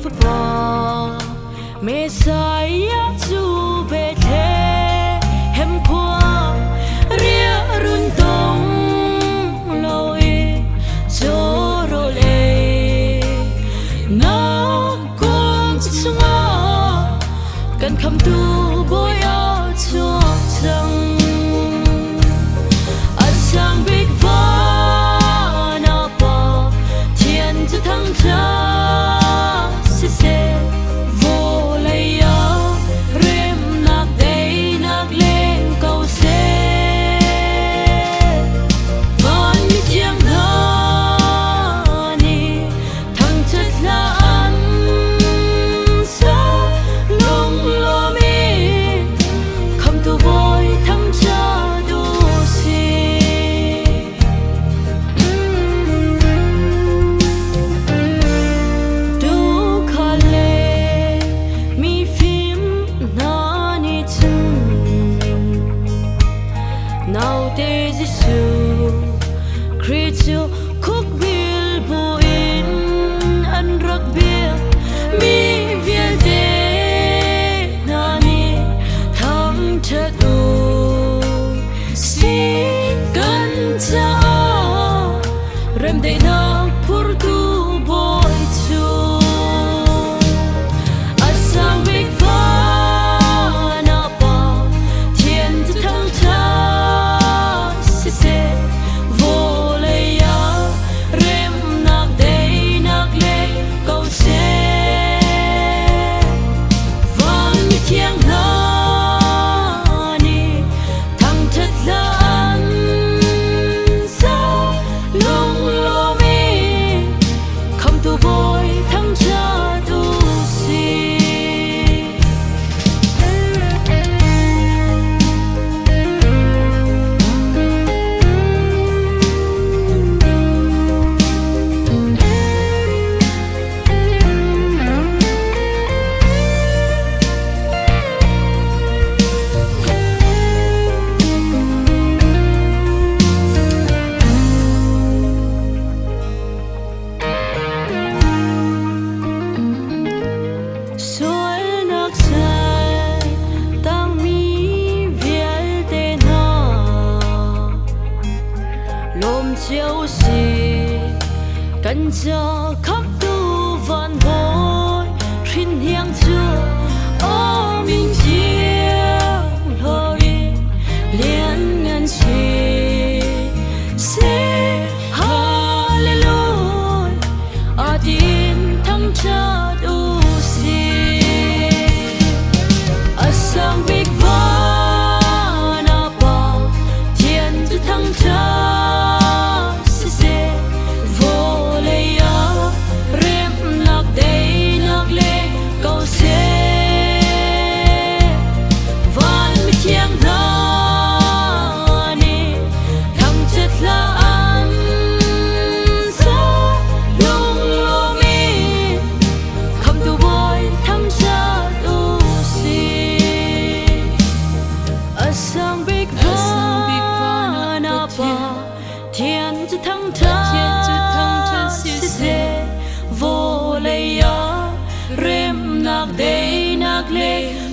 Papa Messiah chu Bethe hem qua ria run tong loi choro le na kong sunga kan kham tu boy a cho chang asang big va na pa thiên chu thăng cha nowadays is you create you cook bill bu in an rak bill mi viel de nani tham cha tu si kan cha rem de na pur tu boy chu asang big van up thiên tu thăng cha chiếu gì cần cho khắp tu vạn bối xin hiang chưa ô mình chiếu lối liên ngân chi sẽ hallelujah ở tin thăng cha tu si ở sang big van apa thiên tu thăng cha thiên chu thăng cha si se vô lây ya rem nak day nak le